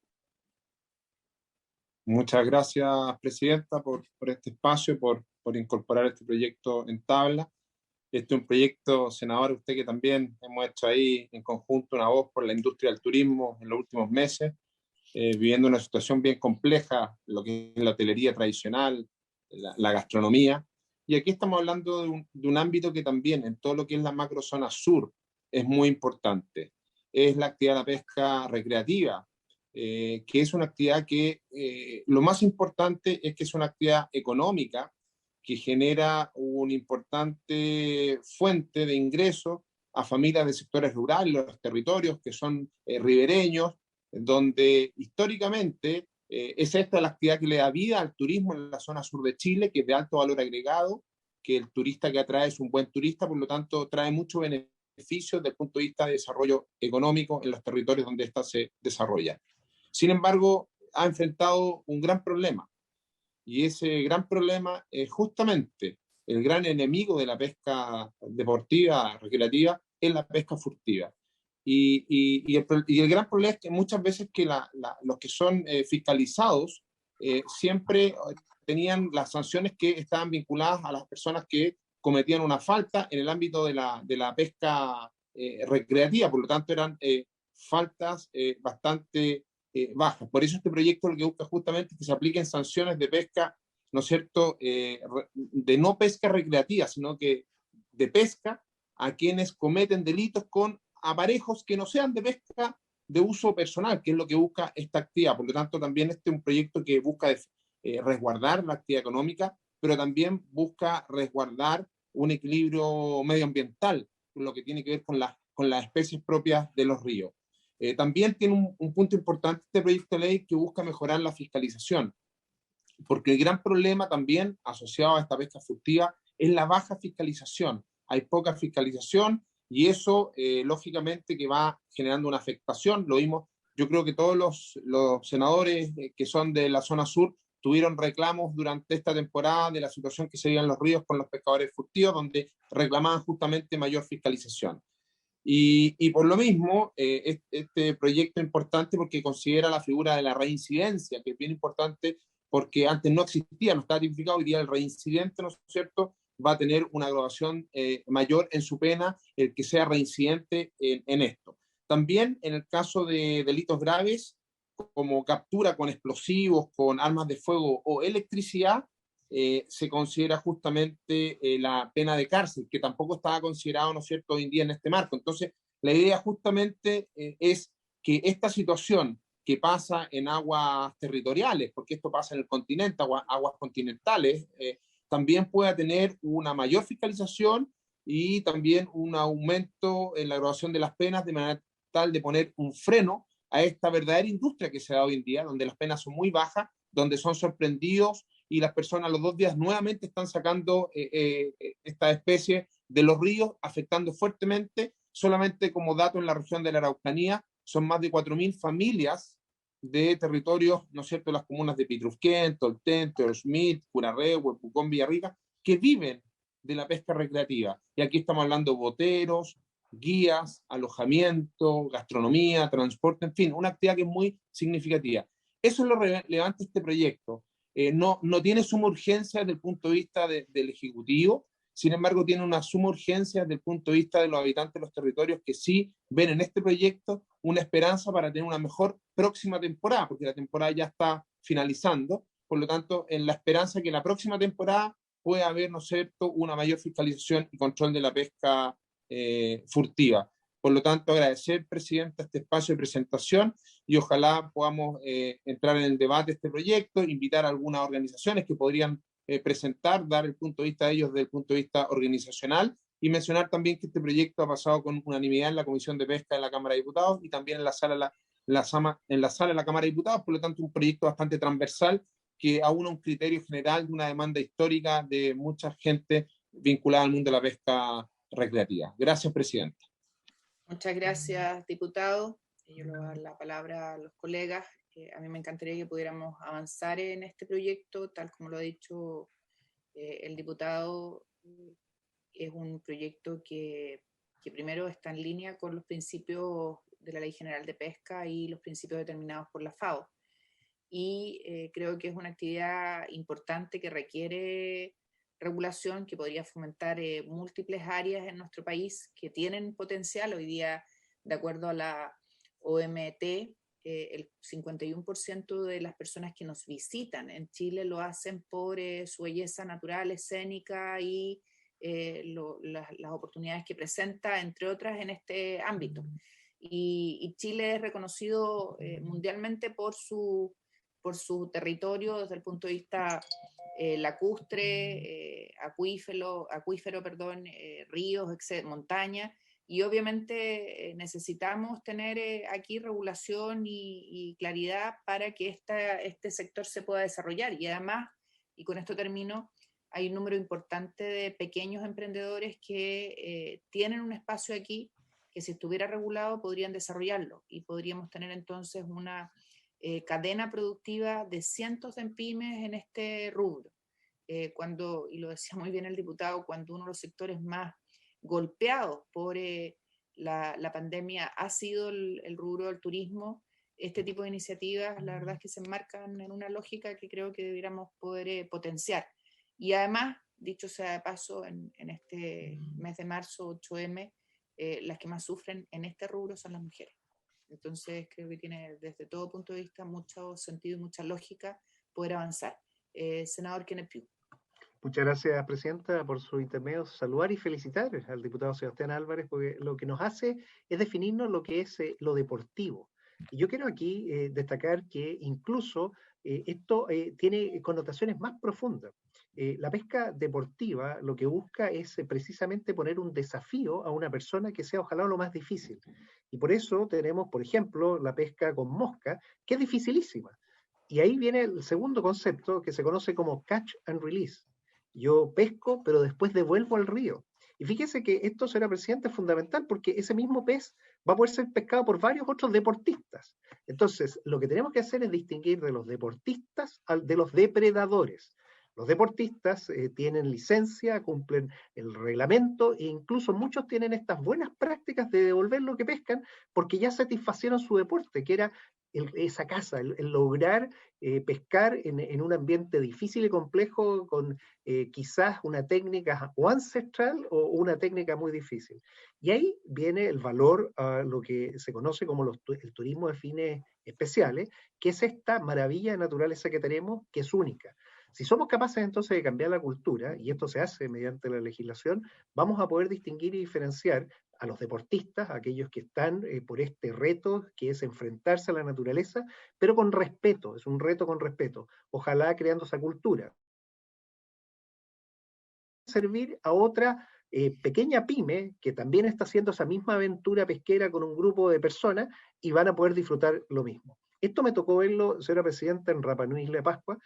Muchas gracias, Presidenta, por este espacio, por incorporar este proyecto en tabla. Este es un proyecto, senador, usted que también hemos hecho ahí en conjunto una voz por la industria del turismo en los últimos meses, viviendo una situación bien compleja, lo que es la hotelería tradicional, la gastronomía. Y aquí estamos hablando de un ámbito que también en todo lo que es la macrozona sur es muy importante. Es la actividad de la pesca recreativa, que es una actividad que lo más importante es que es una actividad económica que genera una importante fuente de ingresos a familias de sectores rurales, los territorios que son ribereños, donde históricamente es esta la actividad que le da vida al turismo en la zona sur de Chile, que es de alto valor agregado, que el turista que atrae es un buen turista, por lo tanto trae mucho beneficio desde el punto de vista de desarrollo económico en los territorios donde ésta se desarrolla. Sin embargo, ha enfrentado un gran problema, y ese gran problema es justamente el gran enemigo de la pesca deportiva, recreativa, es la pesca furtiva. Y el gran problema es que muchas veces que los que son fiscalizados siempre tenían las sanciones que estaban vinculadas a las personas que cometían una falta en el ámbito de la pesca recreativa, por lo tanto eran faltas bastante bajas. Por eso este proyecto lo que busca justamente es que se apliquen sanciones de pesca, ¿no es cierto?, de no pesca recreativa, sino que de pesca a quienes cometen delitos con aparejos que no sean de pesca de uso personal, que es lo que busca esta actividad. Por lo tanto, también este es un proyecto que busca resguardar la actividad económica, pero también busca resguardar un equilibrio medioambiental, lo que tiene que ver con las especies propias de los ríos. También tiene un punto importante este proyecto de ley que busca mejorar la fiscalización, porque el gran problema también asociado a esta pesca furtiva es la baja fiscalización. Hay poca fiscalización y eso, lógicamente, que va generando una afectación. Lo vimos, yo creo que todos los senadores que son de la zona sur tuvieron reclamos durante esta temporada de la situación que se veía en los ríos con los pescadores furtivos, donde reclamaban justamente mayor fiscalización. Y por lo mismo, este proyecto es importante porque considera la figura de la reincidencia, que es bien importante porque antes no existía, no estaba tipificado. Hoy día el reincidente, ¿no es cierto?, va a tener una graduación mayor en su pena el que sea reincidente en esto. También en el caso de delitos graves, como captura con explosivos, con armas de fuego o electricidad, se considera justamente la pena de cárcel, que tampoco estaba considerado, ¿no es cierto?, hoy en día en este marco. Entonces, la idea justamente es que esta situación que pasa en aguas territoriales, porque esto pasa en el continente, aguas continentales, también pueda tener una mayor fiscalización y también un aumento en la graduación de las penas de manera tal de poner un freno a esta verdadera industria que se da hoy en día, donde las penas son muy bajas, donde son sorprendidos y las personas a los 2 días nuevamente están sacando esta especie de los ríos, afectando fuertemente. Solamente como dato, en la región de la Araucanía son más de 4.000 familias de territorios, ¿no es cierto?, las comunas de Pitrufquén, Tolten, Teosmit, Curarrehue, Pucón, Villarrica, que viven de la pesca recreativa. Y aquí estamos hablando de boteros, guías, alojamiento, gastronomía, transporte, en fin, una actividad que es muy significativa. Eso es lo relevante de este proyecto. No tiene suma urgencia desde el punto de vista del Ejecutivo, sin embargo tiene una suma urgencia desde el punto de vista de los habitantes de los territorios que sí ven en este proyecto una esperanza para tener una mejor próxima temporada, porque la temporada ya está finalizando, por lo tanto, en la esperanza que la próxima temporada pueda haber, ¿no es cierto?, una mayor fiscalización y control de la pesca furtiva. Por lo tanto, agradecer, Presidenta, este espacio de presentación y ojalá podamos entrar en el debate de este proyecto, invitar a algunas organizaciones que podrían presentar, dar el punto de vista de ellos desde el punto de vista organizacional, y mencionar también que este proyecto ha pasado con unanimidad en la Comisión de Pesca de la Cámara de Diputados y también en la sala de la Cámara de Diputados, por lo tanto un proyecto bastante transversal que aúna un criterio general de una demanda histórica de mucha gente vinculada al mundo de la pesca recreativa. Gracias, Presidenta. Muchas gracias, diputado. Yo le voy a dar la palabra a los colegas. A mí me encantaría que pudiéramos avanzar en este proyecto, tal como lo ha dicho el diputado. Es un proyecto que que primero está en línea con los principios de la Ley General de Pesca y los principios determinados por la FAO. Y creo que es una actividad importante que requiere regulación, que podría fomentar múltiples áreas en nuestro país que tienen potencial. Hoy día, de acuerdo a la OMT, el 51% de las personas que nos visitan en Chile lo hacen por su belleza natural, escénica y las oportunidades que presenta, entre otras, en este ámbito. Y Chile es reconocido mundialmente por su territorio desde el punto de vista lacustre, acuífero, ríos, montaña, y obviamente necesitamos tener aquí regulación y claridad para que este sector se pueda desarrollar. Y además, y con esto termino, hay un número importante de pequeños emprendedores que tienen un espacio aquí que, si estuviera regulado, podrían desarrollarlo, y podríamos tener entonces una cadena productiva de cientos de pymes en este rubro. Y lo decía muy bien el diputado, cuando uno de los sectores más golpeados por la pandemia ha sido el rubro del turismo, este tipo de iniciativas, la verdad es que se enmarcan en una lógica que creo que debiéramos poder potenciar. Y además, dicho sea de paso, en este mes de marzo, 8M, las que más sufren en este rubro son las mujeres. Entonces creo que tiene desde todo punto de vista mucho sentido y mucha lógica poder avanzar. Senador Kenneth Pugh. Muchas gracias, Presidenta, por su intermedio. Saludar y felicitar al diputado Sebastián Álvarez, porque lo que nos hace es definirnos lo que es lo deportivo. Y yo quiero aquí destacar que incluso esto tiene connotaciones más profundas. La pesca deportiva lo que busca es precisamente poner un desafío a una persona que sea ojalá lo más difícil. Y por eso tenemos, por ejemplo, la pesca con mosca, que es dificilísima. Y ahí viene el segundo concepto que se conoce como catch and release. Yo pesco, pero después devuelvo al río. Y fíjese que esto, señora Presidenta, es fundamental, porque ese mismo pez va a poder ser pescado por varios otros deportistas. Entonces, lo que tenemos que hacer es distinguir de los deportistas de los depredadores. Los deportistas tienen licencia, cumplen el reglamento, e incluso muchos tienen estas buenas prácticas de devolver lo que pescan porque ya satisfacieron su deporte, que era esa caza, el lograr pescar en un ambiente difícil y complejo con quizás una técnica o ancestral o una técnica muy difícil. Y ahí viene el valor a lo que se conoce como el turismo de fines especiales, que es esta maravilla de naturaleza que tenemos, que es única. Si somos capaces entonces de cambiar la cultura, y esto se hace mediante la legislación, vamos a poder distinguir y diferenciar a los deportistas, a aquellos que están por este reto que es enfrentarse a la naturaleza, pero con respeto, es un reto con respeto, ojalá creando esa cultura. Servir a otra pequeña pyme que también está haciendo esa misma aventura pesquera con un grupo de personas y van a poder disfrutar lo mismo. Esto me tocó verlo, señora Presidenta, en Rapa Nui, Isla de Pascua,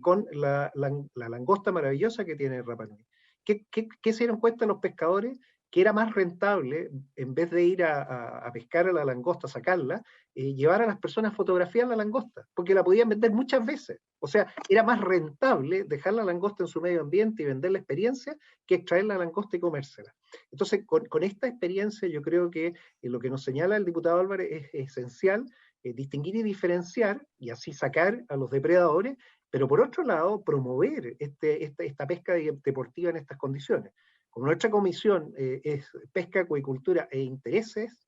con la langosta maravillosa que tiene Rapa Nui. ¿Qué se dieron cuenta los pescadores? Que era más rentable, en vez de ir a pescar a la langosta, sacarla, llevar a las personas a fotografiar la langosta, porque la podían vender muchas veces. O sea, era más rentable dejar la langosta en su medio ambiente y vender la experiencia que extraer la langosta y comérsela. Entonces, con esta experiencia, yo creo que lo que nos señala el diputado Álvarez es esencial, distinguir y diferenciar, y así sacar a los depredadores, pero por otro lado, promover esta pesca deportiva en estas condiciones. Como nuestra comisión es pesca, acuicultura e intereses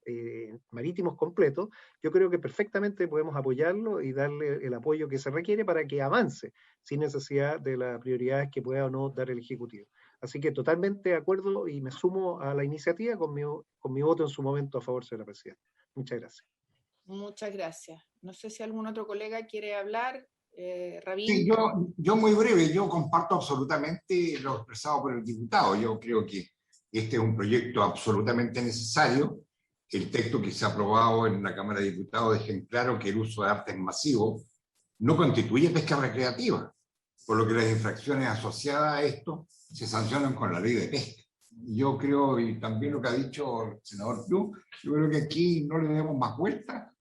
marítimos completos, yo creo que perfectamente podemos apoyarlo y darle el apoyo que se requiere para que avance, sin necesidad de las prioridades que pueda o no dar el Ejecutivo. Así que totalmente de acuerdo y me sumo a la iniciativa con mi voto en su momento a favor, señora Presidenta. Muchas gracias. Muchas gracias. No sé si algún otro colega quiere hablar. Rabín. Sí, yo muy breve, yo comparto absolutamente lo expresado por el diputado. Yo creo que este es un proyecto absolutamente necesario. El texto que se ha aprobado en la Cámara de Diputados deja claro que el uso de artes masivos no constituye pesca recreativa, por lo que las infracciones asociadas a esto se sancionan con la ley de pesca. Yo creo, y también lo que ha dicho el senador Pugh, yo creo que aquí no le demos más vueltas,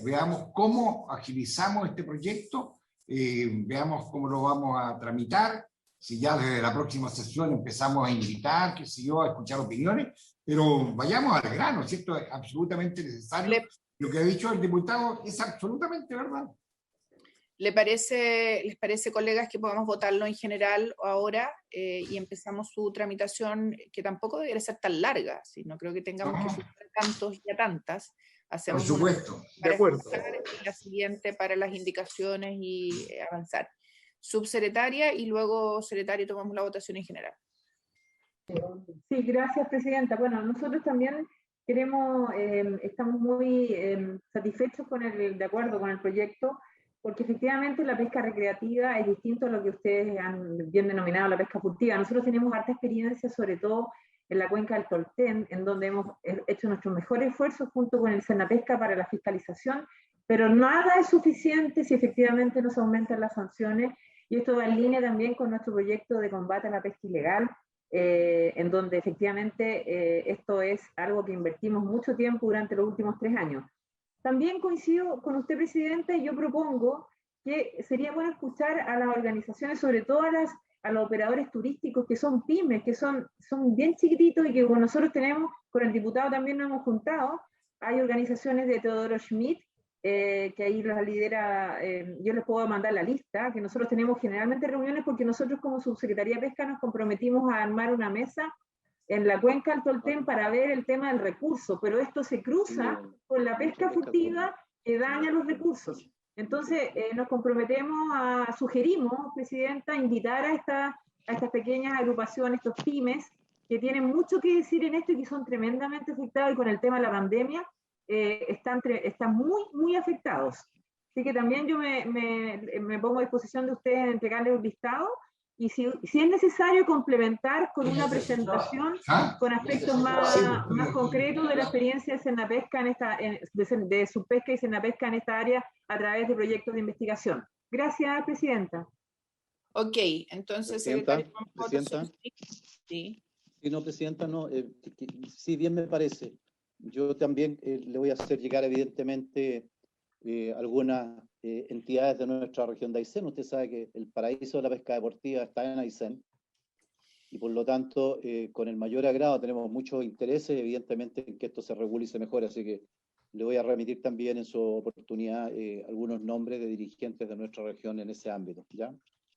veamos cómo agilizamos este proyecto, veamos cómo lo vamos a tramitar, si ya desde la próxima sesión empezamos a invitar, qué sé yo, a escuchar opiniones, Pero vayamos al grano, si esto es absolutamente necesario. Lo que ha dicho el diputado es absolutamente verdad. ¿Les parece, colegas, que podamos votarlo en general ahora y empezamos su tramitación, que tampoco debería ser tan larga, si no creo que tengamos que sumar tantos y a tantas? Hacemos por supuesto, de acuerdo. Y la siguiente para las indicaciones y avanzar. Subsecretaria y luego secretario, tomamos la votación en general. Sí, gracias, presidenta. Bueno, nosotros también queremos, estamos muy satisfechos de acuerdo con el proyecto, porque efectivamente la pesca recreativa es distinto a lo que ustedes han bien denominado la pesca furtiva. Nosotros tenemos harta experiencia, sobre todo en la cuenca del Tolten, en donde hemos hecho nuestros mejores esfuerzos junto con el Senapesca para la fiscalización, pero nada es suficiente si efectivamente no se aumentan las sanciones, y esto va en línea también con nuestro proyecto de combate a la pesca ilegal, en donde efectivamente esto es algo que invertimos mucho tiempo durante los últimos 3 años. También coincido con usted, presidente, y yo propongo que sería bueno escuchar a las organizaciones, sobre todo a los operadores turísticos que son pymes, que son bien chiquititos y que con nosotros tenemos, con el diputado también nos hemos juntado. Hay organizaciones de Teodoro Schmidt, que ahí las lidera, yo les puedo mandar la lista, que nosotros tenemos generalmente reuniones porque nosotros como Subsecretaría de Pesca nos comprometimos a armar una mesa en la cuenca del Tolten para ver el tema del recurso, pero esto se cruza con la pesca furtiva que daña los recursos. Entonces nos comprometemos sugerimos, presidenta, invitar a estas pequeñas agrupaciones, estos pymes, que tienen mucho que decir en esto y que son tremendamente afectados, y con el tema de la pandemia están muy, muy afectados. Así que también yo me pongo a disposición de ustedes en entregarles un listado, y si es necesario complementar con una presentación con aspectos más concretos de la experiencia de Senapesca de Subpesca y Senapesca en esta área a través de proyectos de investigación. Gracias, presidenta. Ok, entonces, Presidenta. Sí. Sí, no, presidenta, no. Sí, bien me parece. Yo también le voy a hacer llegar, evidentemente, algunas entidades de nuestra región de Aysén. Usted sabe que el paraíso de la pesca deportiva está en Aysén, y por lo tanto, con el mayor agrado tenemos muchos intereses, evidentemente, en que esto se regule y se mejore, así que le voy a remitir también en su oportunidad algunos nombres de dirigentes de nuestra región en ese ámbito, ¿ya?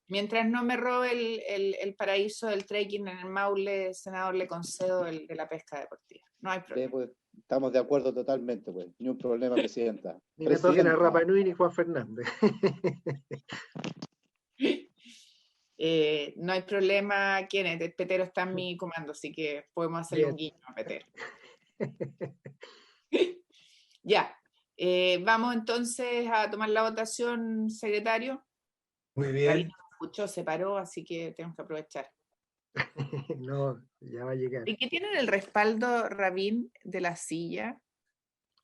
Mientras no me robe el paraíso del trekking en el Maule, senador, le concedo el de la pesca deportiva. No hay problema. Pues, estamos de acuerdo totalmente, pues. Ni un problema, presidenta. Ni me toquen a Rapa Nui ni Juan Fernández. No hay problema, Kenneth, el Petero está en mi comando, así que podemos hacerle un guiño a Petero. Ya, vamos entonces a tomar la votación, secretario. Muy bien. Rabín nos escuchó, se paró, así que tenemos que aprovechar. No, ya va a llegar. ¿Y qué tienen el respaldo, Rabín, de la silla?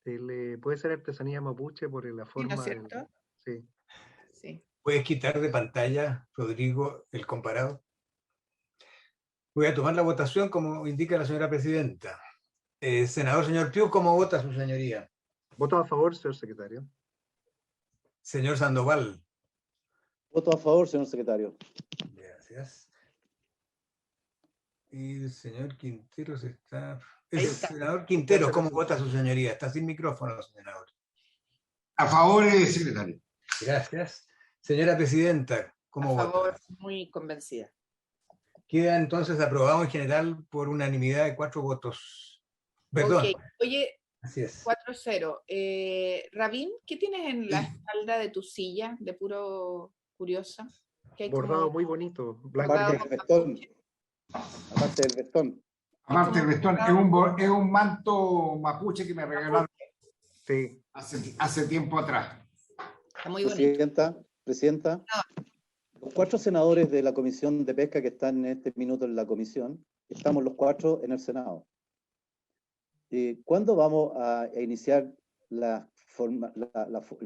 Puede ser artesanía mapuche por la forma. ¿No es cierto? Sí. Sí. ¿Puedes quitar de pantalla, Rodrigo, el comparado? Voy a tomar la votación como indica la señora presidenta. Senador señor Piu, ¿cómo vota su señoría? Voto a favor, señor secretario. Señor Sandoval. Voto a favor, señor secretario. Gracias. Y el señor Quinteros está... Senador Quinteros, ¿cómo vota su señoría? Está sin micrófono, senador. A favor, secretario. Gracias. Señora presidenta, ¿cómo vota? A favor, muy convencida. Queda entonces aprobado en general por unanimidad de 4 votos. Perdón. Okay. Oye, así es. 4-0. Rabín, ¿qué tienes en la espalda de tu silla? De puro curiosa. Bordado como... muy bonito. Aparte del vestón. Aparte del vestón. Aparte del vestón, es un manto mapuche que me regalaron sí. hace tiempo atrás. Está muy bonito. Presidenta, los 4 senadores de la Comisión de Pesca que están en este minuto en la comisión, estamos los 4 en el Senado. ¿Cuándo vamos a iniciar el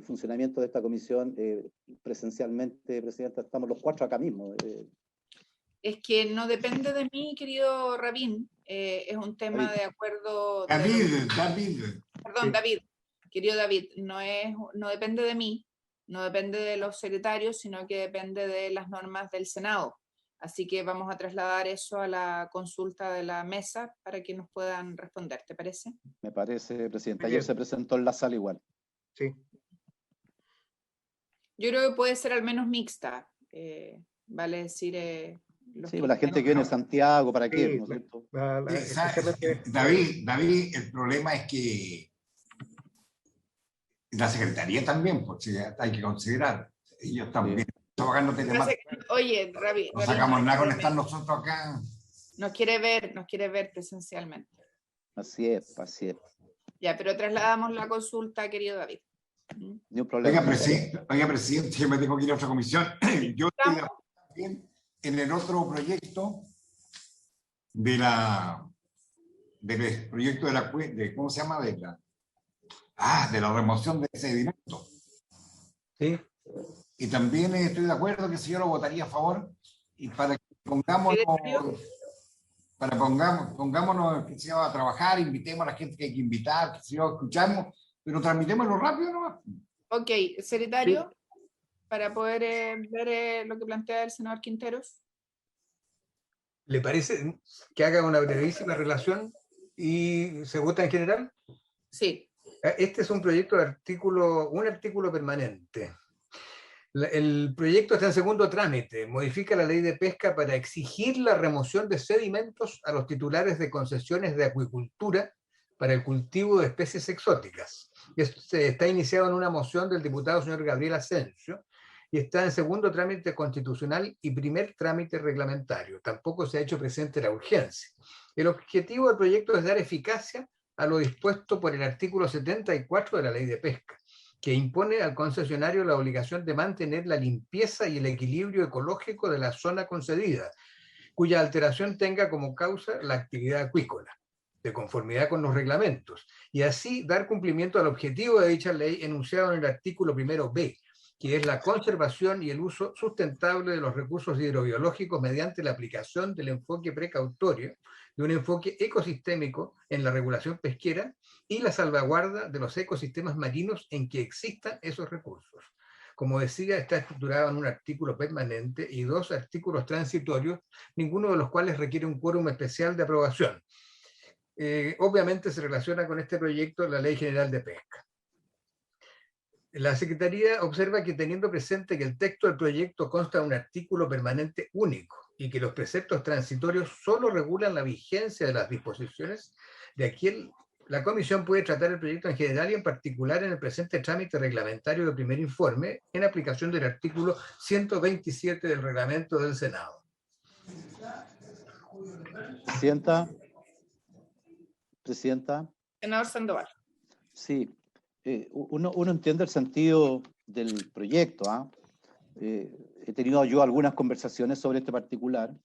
funcionamiento de esta comisión presencialmente, presidenta? Estamos los 4 acá mismo. Es que no depende de mí, querido Rabín. Es un tema de acuerdo... David. Querido David, no depende de mí, no depende de los secretarios, sino que depende de las normas del Senado. Así que vamos a trasladar eso a la consulta de la mesa para que nos puedan responder, ¿te parece? Me parece, Presidenta. Muy Ayer bien. se presentó en la sala igual. Sí. Yo creo que puede ser al menos mixta, vale decir... Sí, pues la gente que viene de Santiago, ¿para qué? Sí, ¿No es cierto? Sí, ¿sabes? especialmente- David, el problema es que la Secretaría también, pues sí, hay que considerar, ellos también, trabajando telemáticamente. Oye, Ravi, No sacamos nada con estar nosotros acá. nos quiere ver presencialmente. Así es, así es. Ya, pero trasladamos la consulta, querido David. Ni un problema. Oiga, presidente, yo me tengo que ir a otra comisión. Yo estoy de acuerdo también en el otro proyecto del proyecto ¿cómo se llama? De la remoción de ese sedimento. ¿Sí? Y también estoy de acuerdo que si yo lo votaría a favor y para que pongámonos que se va a trabajar, invitemos a la gente que hay que invitar, que se va a escucharnos, pero transmitémoslo rápido nomás. Ok, secretario, para poder ver lo que plantea el senador Quinteros. ¿Le parece que haga una brevísima relación y se vota en general? Sí. Este es un proyecto de un artículo permanente. El proyecto está en segundo trámite. Modifica la ley de pesca para exigir la remoción de sedimentos a los titulares de concesiones de acuicultura para el cultivo de especies exóticas. Esto está iniciado en una moción del diputado señor Gabriel Asensio y está en segundo trámite constitucional y primer trámite reglamentario. Tampoco se ha hecho presente la urgencia. El objetivo del proyecto es dar eficacia a lo dispuesto por el artículo 74 de la ley de pesca, que impone al concesionario la obligación de mantener la limpieza y el equilibrio ecológico de la zona concedida, cuya alteración tenga como causa la actividad acuícola, de conformidad con los reglamentos, y así dar cumplimiento al objetivo de dicha ley enunciado en el artículo 1b, que es la conservación y el uso sustentable de los recursos hidrobiológicos mediante la aplicación del enfoque precautorio, de un enfoque ecosistémico en la regulación pesquera y la salvaguarda de los ecosistemas marinos en que existan esos recursos. Como decía, está estructurado en un artículo permanente y 2 artículos transitorios, ninguno de los cuales requiere un quórum especial de aprobación. Obviamente se relaciona con este proyecto la Ley General de Pesca. La Secretaría observa que teniendo presente que el texto del proyecto consta de un artículo permanente único y que los preceptos transitorios solo regulan la vigencia de las disposiciones, de aquí la Comisión puede tratar el proyecto en general y en particular en el presente trámite reglamentario de primer informe en aplicación del artículo 127 del reglamento del Senado. Presidenta. Senador Sandoval. Sí. Uno entiende el sentido del proyecto. He tenido yo algunas conversaciones sobre este particular.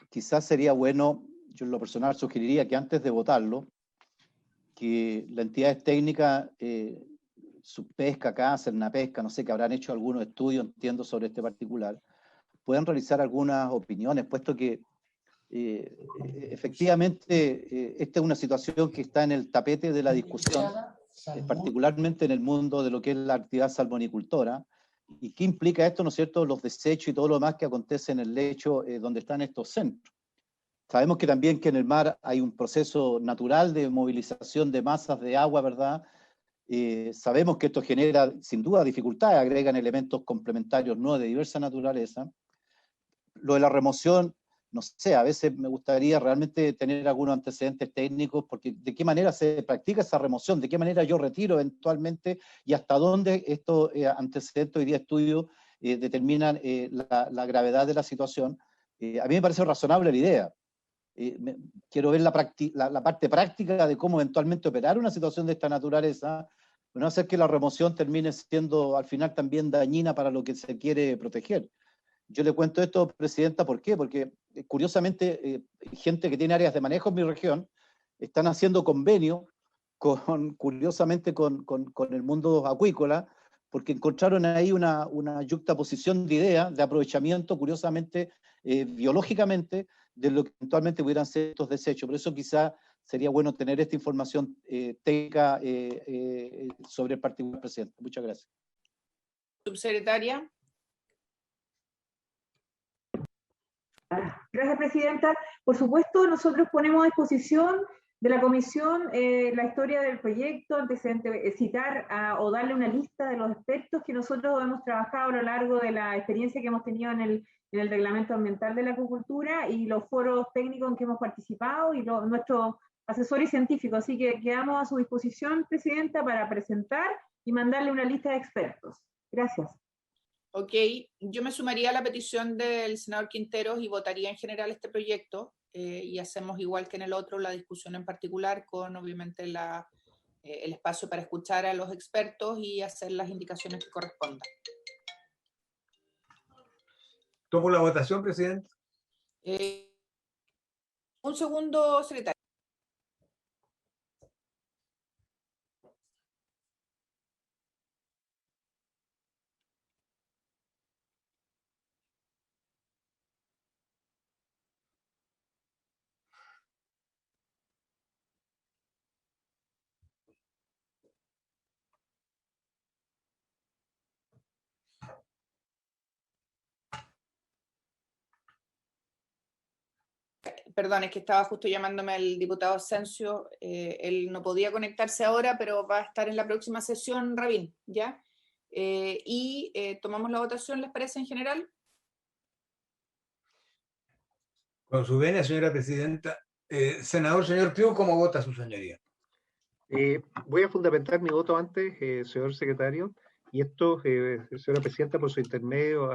Quizás sería bueno, yo en lo personal sugeriría que antes de votarlo, que las entidades técnicas, Subpesca acá, Cernapesca, no sé, que habrán hecho algunos estudios, entiendo, sobre este particular, puedan realizar algunas opiniones, puesto que efectivamente esta es una situación que está en el tapete de la discusión, particularmente en el mundo de lo que es la actividad salmonicultora, y qué implica esto, ¿no es cierto?, los desechos y todo lo demás que acontece en el lecho donde están estos centros. Sabemos que también que en el mar hay un proceso natural de movilización de masas de agua, ¿verdad? Sabemos que esto genera, sin duda, dificultades, agregan elementos complementarios nuevos de diversa naturaleza. Lo de la remoción, no sé, a veces me gustaría realmente tener algunos antecedentes técnicos, porque de qué manera se practica esa remoción, de qué manera yo retiro eventualmente y hasta dónde estos antecedentes hoy día estudios determinan la gravedad de la situación. A mí me parece razonable la idea. Quiero ver la parte práctica de cómo eventualmente operar una situación de esta naturaleza, no hacer que la remoción termine siendo al final también dañina para lo que se quiere proteger. Yo le cuento esto, Presidenta, ¿por qué? Porque curiosamente gente que tiene áreas de manejo en mi región están haciendo convenios curiosamente con el mundo acuícola, porque encontraron ahí una yuxtaposición de ideas de aprovechamiento, curiosamente, biológicamente, de lo que eventualmente pudieran ser estos desechos. Por eso quizá sería bueno tener esta información técnica sobre el particular, Presidente. Muchas gracias. Subsecretaria. Gracias, Presidenta. Por supuesto, nosotros ponemos a disposición de la Comisión la historia del proyecto, citar o darle una lista de los expertos que nosotros hemos trabajado a lo largo de la experiencia que hemos tenido en el Reglamento Ambiental de la Acuicultura y los foros técnicos en que hemos participado y nuestros asesores científicos. Así que quedamos a su disposición, Presidenta, para presentar y mandarle una lista de expertos. Gracias. Ok, yo me sumaría a la petición del senador Quinteros y votaría en general este proyecto y hacemos igual que en el otro la discusión en particular con obviamente el espacio para escuchar a los expertos y hacer las indicaciones que correspondan. Tomo la votación, presidente. Un segundo, secretario. Perdón, es que estaba justo llamándome el diputado Asensio. Él no podía conectarse ahora, pero va a estar en la próxima sesión, Rabín, ¿ya? Tomamos la votación, ¿les parece en general? Con su venia, señora presidenta. Senador, señor Piu, ¿cómo vota su señoría? Voy a fundamentar mi voto antes, señor secretario, y esto, señora presidenta, por su intermedio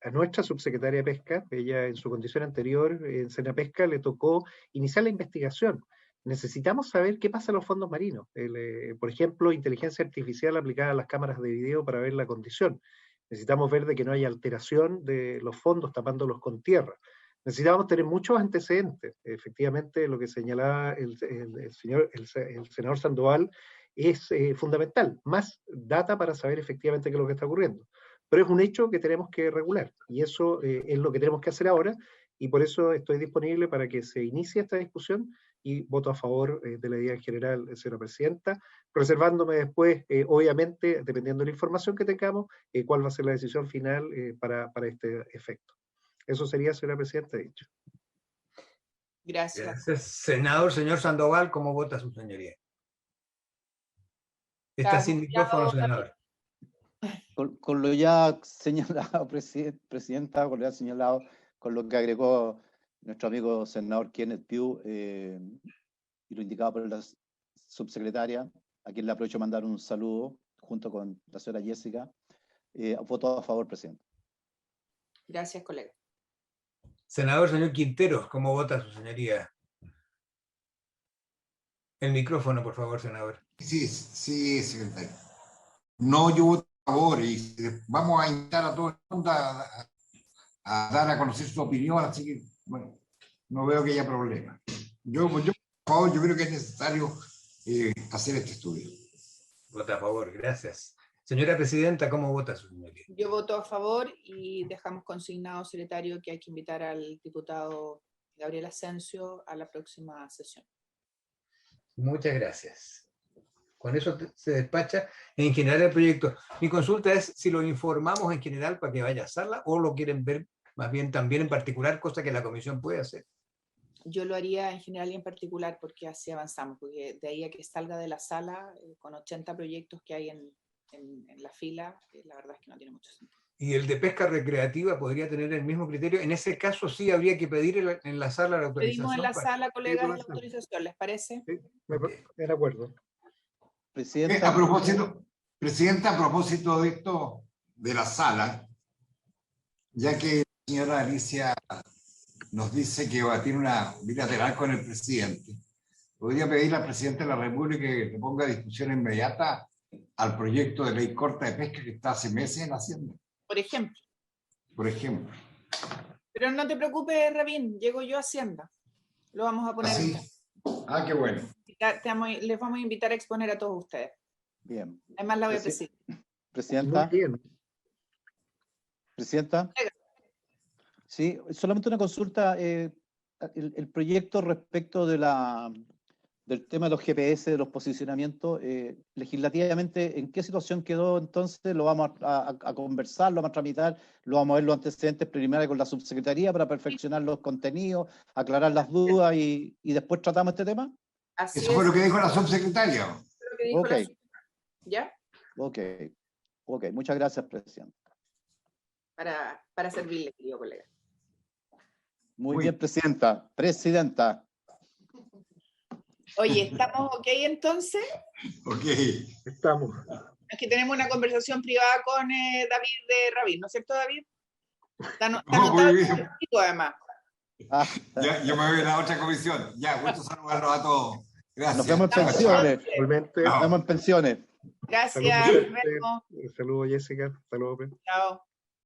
a nuestra subsecretaria de Pesca. Ella en su condición anterior en Senapesca le tocó iniciar la investigación. Necesitamos saber qué pasa en los fondos marinos. Por ejemplo, inteligencia artificial aplicada a las cámaras de video para ver la condición. Necesitamos ver de que no haya alteración de los fondos tapándolos con tierra. Necesitamos tener muchos antecedentes. Efectivamente, lo que señalaba el senador Sandoval es fundamental. Más data para saber efectivamente qué es lo que está ocurriendo. Pero es un hecho que tenemos que regular, y eso es lo que tenemos que hacer ahora, y por eso estoy disponible para que se inicie esta discusión, y voto a favor de la idea en general, señora presidenta, reservándome después, obviamente, dependiendo de la información que tengamos, cuál va a ser la decisión final para este efecto. Eso sería, señora presidenta, dicho. Gracias. Gracias. Senador, señor Sandoval, ¿cómo vota su señoría? Está sin micrófono, senador. Con lo ya señalado, presidenta, con lo ya señalado, con lo que agregó nuestro amigo senador Kenneth Piu y lo indicado por la subsecretaria, a quien le aprovecho mandar un saludo junto con la señora Jessica, voto a favor, presidente. Gracias, colega. Senador, señor Quinteros, ¿cómo vota su señoría? El micrófono, por favor, senador. Sí, secretario. No, yo voto a favor y vamos a invitar a todo el mundo a dar a conocer su opinión, así que, bueno, no veo que haya problema. Yo por favor, yo creo que es necesario hacer este estudio. Vota a favor, gracias. Señora presidenta, ¿cómo vota su señoría? Yo voto a favor y dejamos consignado, secretario, que hay que invitar al diputado Gabriel Asensio a la próxima sesión. Muchas gracias. Con eso se despacha en general el proyecto. Mi consulta es si lo informamos en general para que vaya a sala o lo quieren ver más bien también en particular, cosa que la comisión puede hacer. Yo lo haría en general y en particular porque así avanzamos, porque de ahí a que salga de la sala con 80 proyectos que hay en la fila, la verdad es que no tiene mucho sentido. ¿Y el de pesca recreativa podría tener el mismo criterio? En ese caso sí habría que pedir en la sala la autorización. Pedimos en la sala, colegas, la autorización, ¿les parece? Sí, de acuerdo. Presidenta. Presidenta, a propósito de esto, de la sala, ya que la señora Alicia nos dice que va a tener una bilateral con el presidente, podría pedirle al presidente de la República que le ponga discusión inmediata al proyecto de ley corta de pesca que está hace meses en Hacienda. Por ejemplo. Por ejemplo. Pero no te preocupes, Rabín, llego yo a Hacienda. Lo vamos a poner. ¿Ah, sí? Ah, qué bueno. Les vamos a invitar a exponer a todos ustedes. Bien. Además la voy a decir. Presidenta. Muy bien. Presidenta. Sí, solamente una consulta. El proyecto respecto de la del tema de los GPS, de los posicionamientos, legislativamente, ¿en qué situación quedó entonces? ¿Lo vamos a conversar, lo vamos a tramitar, lo vamos a ver los antecedentes preliminares con la subsecretaría para perfeccionar los contenidos, aclarar las dudas y después tratamos este tema? Así Eso fue es lo que dijo la subsecretaria. lo que dijo Ok. la subsecretaria. ¿Ya? Ok, muchas gracias, presidente. Para servirle, querido colega. Muy Uy. bien, presidenta. Oye, ¿estamos ok entonces? Ok. Estamos. Es que tenemos una conversación privada con David de Rabin, ¿no es cierto, David? Está Muy anotado bien. contigo, además. Ah, Ya, yo me voy a la otra comisión. Ya, gusto saludarlos a todos. Gracias. nos vemos en Chao, chao. pensiones. Igualmente, Chao. Nos vemos en pensiones. Gracias, saludos, nos vemos. saludos Jessica, saludos. Chao.